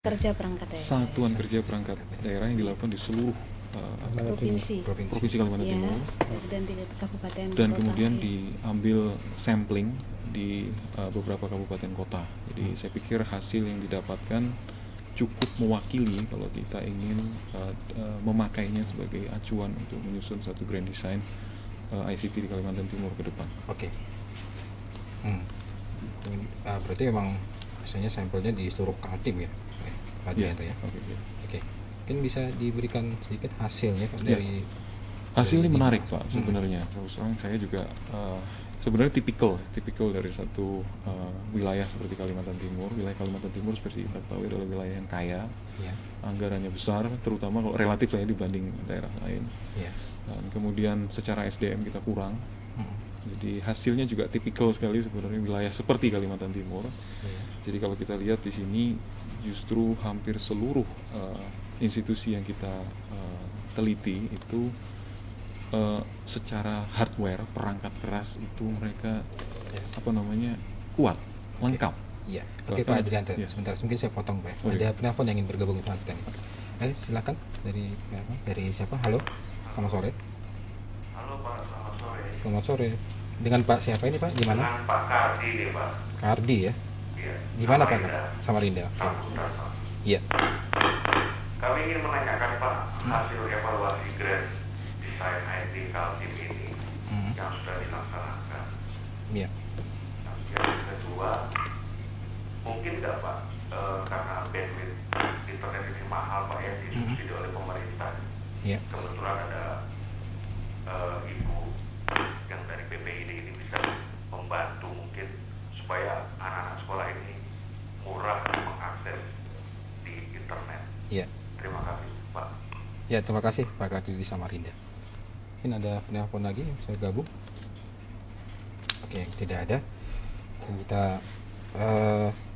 kerja perangkat daerah. Satuan kerja perangkat daerah yang dilakukan di seluruh provinsi Kalimantan ya, Timur dan di kabupaten dan kota, kemudian ya. diambil sampling di beberapa kabupaten kota. Jadi saya pikir hasil yang didapatkan cukup mewakili kalau kita ingin memakainya sebagai acuan untuk menyusun satu grand design ICT di Kalimantan Timur ke depan. Oke. Berarti memang biasanya sampelnya di seluruh Kaltim ya, Pak Adrian ya. Oke. Mungkin bisa diberikan sedikit hasilnya Pak dari hasil ini menarik Pak sebenarnya. Terus terang saya juga sebenarnya tipikal dari satu wilayah seperti Kalimantan Timur. Wilayah Kalimantan Timur seperti kita tahu adalah wilayah yang kaya, anggarannya besar, terutama kalau relatif lah ya dibanding daerah lain. Dan kemudian secara SDM kita kurang. Jadi hasilnya juga tipikal sekali sebenarnya wilayah seperti Kalimantan Timur. Jadi kalau kita lihat di sini justru hampir seluruh institusi yang kita teliti itu secara hardware perangkat keras itu mereka kuat, lengkap. Iya. Oke Pak Adrian, sebentar mungkin saya potong Pak. Ada penelpon yang ingin bergabung dengan kita nih. Silakan dari siapa? Halo, selamat sore. Halo Pak, selamat sore. Selamat sore. Dengan Pak siapa ini Pak? Di mana? Dengan Pak Kardi ya Pak. Kardi ya. Iya. Di mana Pak? Samarinda. Iya. Kami ingin menanyakan Pak hasil evaluasi grand design IT Kaltim ini yang sudah dilaksanakan. Iya. Yang kedua, mungkin nggak Pak karena bandwidth internet ini mahal Pak ya disubsidi oleh pemerintah. Iya. Kebetulan ada ibu yang dari PPID ini bisa membantu mungkin supaya anak-anak sekolah ini murah mengakses di internet. Iya. Terima kasih Pak. Ya, terima kasih Pak Kardi di Samarinda. Mungkin ada penelpon lagi yang bisa gabung? Oke, tidak ada. Kita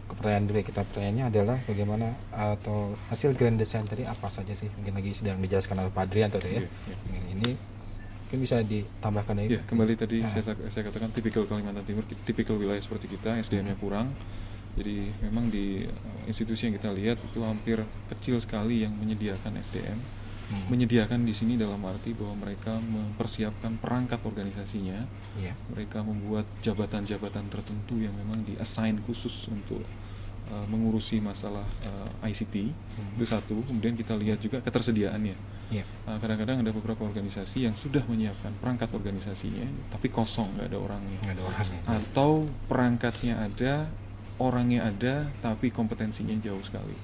ke pertanyaan dulu. Pertanyaannya adalah bagaimana atau hasil grand design tadi apa saja sih? Mungkin lagi sedang dijelaskan oleh Pak Adrian tadi ya. Ini mungkin bisa ditambahkan lagi. Ya, kembali tadi saya katakan tipikal Kalimantan Timur, tipikal wilayah seperti kita, SDM-nya kurang. Jadi memang di institusi yang kita lihat itu hampir kecil sekali yang menyediakan SDM. Menyediakan di sini dalam arti bahwa mereka mempersiapkan perangkat organisasinya. Mereka membuat jabatan-jabatan tertentu yang memang di-assign khusus untuk mengurusi masalah ICT. Itu satu. Kemudian kita lihat juga ketersediaannya. Kadang-kadang ada beberapa organisasi yang sudah menyiapkan perangkat organisasinya tapi kosong, nggak ada orangnya. Atau perangkatnya ada, orangnya ada tapi kompetensinya jauh sekali.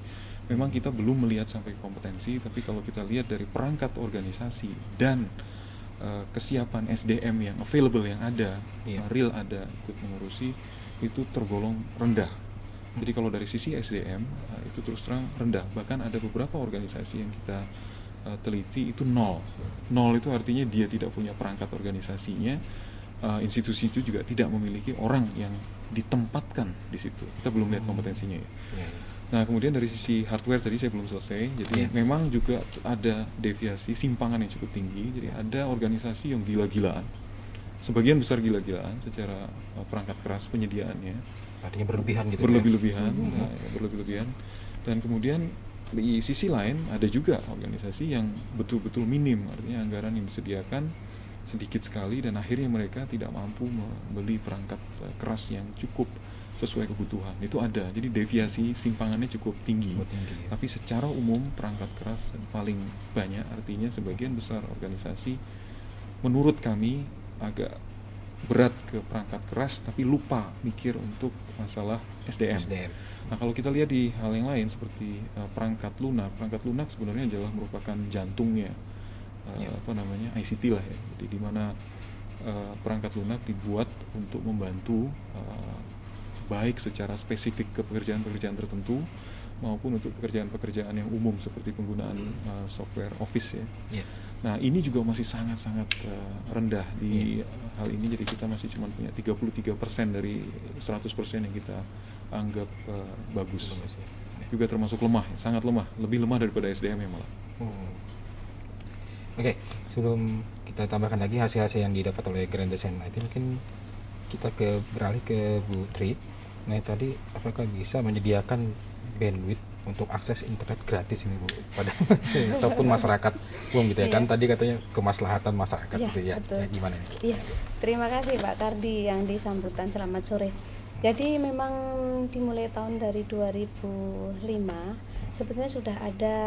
Memang kita belum melihat sampai kompetensi, tapi kalau kita lihat dari perangkat organisasi dan kesiapan SDM yang available yang ada, real ada ikut mengurusi, itu tergolong rendah. Jadi kalau dari sisi SDM itu terus terang rendah. Bahkan ada beberapa organisasi yang kita teliti itu nol itu artinya dia tidak punya perangkat organisasinya. Institusi itu juga tidak memiliki orang yang ditempatkan di situ. Kita belum lihat kompetensinya ya. Nah kemudian dari sisi hardware tadi saya belum selesai. Jadi memang juga ada deviasi simpangan yang cukup tinggi. Jadi ada organisasi yang gila-gilaan, sebagian besar gila-gilaan secara perangkat keras penyediaannya. Artinya berlebihan gitu. Berlebih-lebihan, berlebih-lebihan. Dan kemudian di sisi lain ada juga organisasi yang betul-betul minim, artinya anggaran yang disediakan sedikit sekali dan akhirnya mereka tidak mampu membeli perangkat keras yang cukup sesuai kebutuhan. Itu ada. Jadi deviasi simpangannya cukup tinggi. Tapi secara umum perangkat keras paling banyak, artinya sebagian besar organisasi menurut kami agak berat ke perangkat keras tapi lupa mikir untuk masalah SDM. Nah kalau kita lihat di hal yang lain seperti perangkat lunak sebenarnya adalah merupakan jantungnya ICT lah ya. Jadi di mana perangkat lunak dibuat untuk membantu baik secara spesifik ke pekerjaan-pekerjaan tertentu maupun untuk pekerjaan-pekerjaan yang umum seperti penggunaan software Office ya. Nah ini juga masih sangat-sangat rendah di hal ini. Jadi kita masih cuma punya 33% dari 100% yang kita anggap bagus. Juga termasuk lemah, sangat lemah, lebih lemah daripada SDM ya malah. Oke, sebelum kita tambahkan lagi hasil-hasil yang didapat oleh Grand Design IT, mungkin kita beralih ke Bu Tri. Nah tadi apakah bisa menyediakan bandwidth untuk akses internet gratis ini Bu pada ataupun masyarakat umum gitu ya. Kan tadi katanya kemaslahatan masyarakat Iya, gitu ya. betul. Ya, gimana ini? Iya, terima kasih Pak Kardi yang disambutan selamat sore. Jadi memang dimulai tahun dari 2005 sebetulnya sudah ada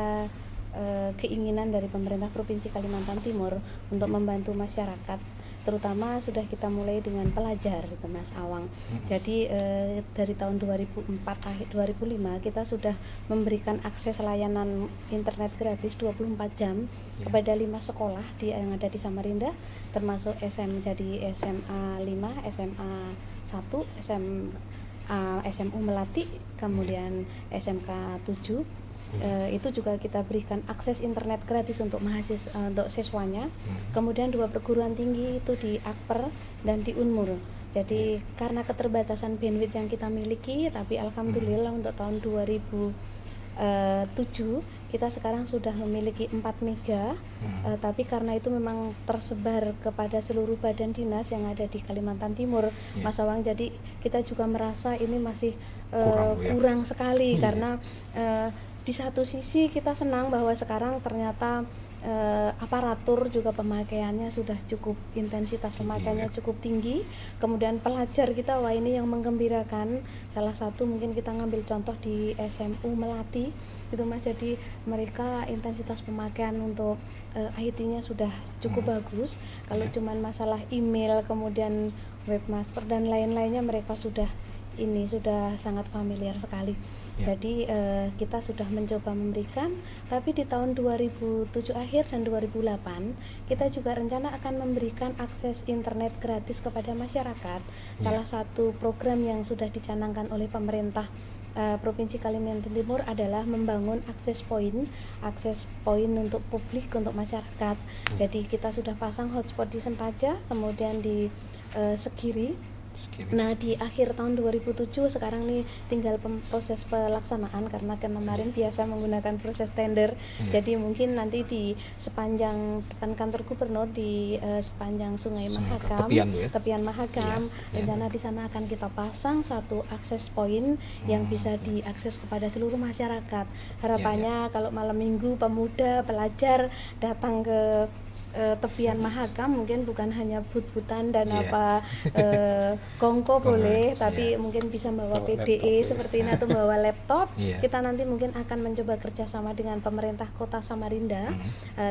keinginan dari pemerintah Provinsi Kalimantan Timur untuk membantu masyarakat, terutama sudah kita mulai dengan pelajar itu Mas Awang. Jadi dari tahun 2004 akhir 2005 kita sudah memberikan akses layanan internet gratis 24 jam kepada 5 sekolah yang ada di Samarinda, termasuk jadi SMA 5, SMA 1, SMU Melati, kemudian SMK 7. Itu juga kita berikan akses internet gratis untuk mahasiswa, untuk siswanya. Kemudian 2 perguruan tinggi itu di Akper dan di Unmul. Jadi karena keterbatasan bandwidth yang kita miliki, tapi alhamdulillah untuk tahun 2007 kita sekarang sudah memiliki 4 mega. Tapi karena itu memang tersebar kepada seluruh badan dinas yang ada di Kalimantan Timur, Mas Awang. Jadi kita juga merasa ini masih kurang sekali karena di satu sisi kita senang bahwa sekarang ternyata aparatur juga pemakaiannya sudah cukup, intensitas pemakaiannya cukup tinggi. Kemudian pelajar kita, wah ini yang menggembirakan. Salah satu mungkin kita ngambil contoh di SMU Melati itu Mas, jadi mereka intensitas pemakaian untuk IT-nya sudah cukup bagus. Kalau cuman masalah email, kemudian webmaster dan lain-lainnya mereka sudah sangat familiar sekali. Jadi kita sudah mencoba memberikan, tapi di tahun 2007 akhir dan 2008 kita juga rencana akan memberikan akses internet gratis kepada masyarakat. Salah satu program yang sudah dicanangkan oleh pemerintah Provinsi Kalimantan Timur adalah membangun akses point untuk publik, untuk masyarakat. Jadi kita sudah pasang hotspot di Sempaja, kemudian di Sekiri. Nah di akhir tahun 2007 sekarang nih tinggal proses pelaksanaan, karena kemarin biasa menggunakan proses tender. Jadi mungkin nanti di sepanjang depan kantor gubernur di sepanjang Sungai Mahakam, tepian Mahakam, rencana di sana akan kita pasang satu akses point yang bisa diakses kepada seluruh masyarakat. Harapannya kalau malam minggu pemuda pelajar datang ke tepian Mahakam, mungkin bukan hanya but-butan dan kongko boleh, tapi mungkin bisa bawa PDE seperti ini atau bawa laptop. Kita nanti mungkin akan mencoba kerjasama dengan pemerintah kota Samarinda.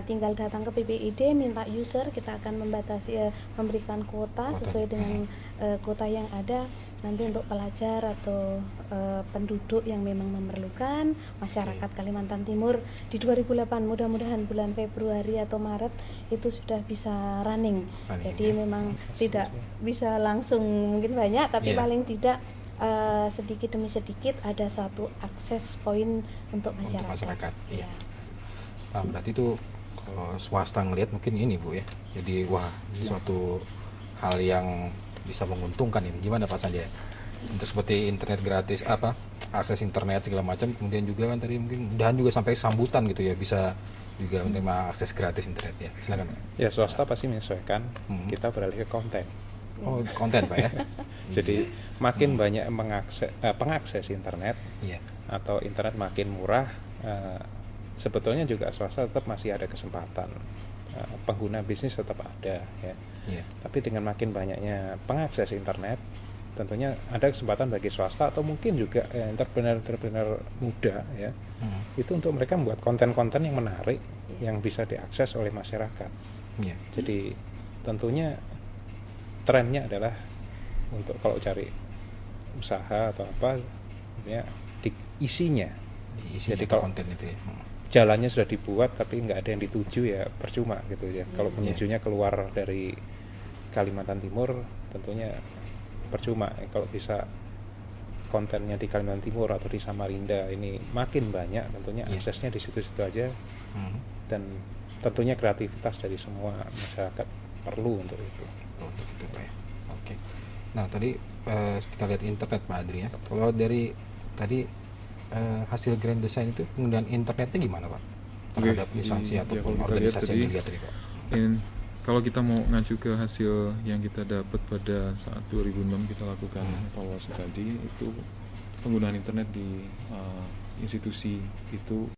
Tinggal datang ke PPID, minta user, kita akan membatasi memberikan kuota sesuai dengan kuota yang ada. Nanti untuk pelajar atau penduduk yang memang memerlukan, masyarakat Kalimantan Timur di 2008 mudah-mudahan bulan Februari atau Maret itu sudah bisa running. Jadi memang tidak bisa langsung mungkin banyak, tapi paling tidak sedikit demi sedikit ada satu akses point untuk masyarakat. Nah, berarti itu swasta ngelihat mungkin ini Bu ya. Jadi wah ini suatu hal yang bisa menguntungkan ini. Gimana Pak Sanjaya? Untuk seperti internet gratis, akses internet segala macam, kemudian juga kan tadi mungkin dan juga sampai sambutan gitu ya, bisa juga menerima akses gratis internet ya. Silakan Pak. Ya swasta pasti menyesuaikan, kita beralih ke konten. Oh konten Pak ya. Jadi makin banyak pengakses internet atau internet makin murah, sebetulnya juga swasta tetap masih ada kesempatan, pengguna bisnis tetap ada ya. Tapi dengan makin banyaknya pengakses internet, tentunya ada kesempatan bagi swasta atau mungkin juga entrepreneur muda ya, itu untuk mereka membuat konten-konten yang menarik yang bisa diakses oleh masyarakat. Jadi tentunya trennya adalah untuk kalau cari usaha atau apa ya isinya. Jadi kalau konten itu ya. Jalannya sudah dibuat tapi nggak ada yang dituju ya percuma gitu ya. Kalau menujunya keluar dari Kalimantan Timur tentunya percuma. Kalau bisa kontennya di Kalimantan Timur atau di Samarinda ini makin banyak, tentunya aksesnya di situ-situ aja. Dan tentunya kreativitas dari semua masyarakat perlu untuk itu. Oke. Nah tadi kita lihat internet Pak Adri ya. Kalau dari tadi hasil grand design itu penggunaan internetnya gimana Pak? Terhadap instansi ataupun organisasi yang dilihat tadi Pak. Kalau kita mau ngacu ke hasil yang kita dapat pada saat 2006 kita lakukan evaluasi tadi, itu penggunaan internet di institusi itu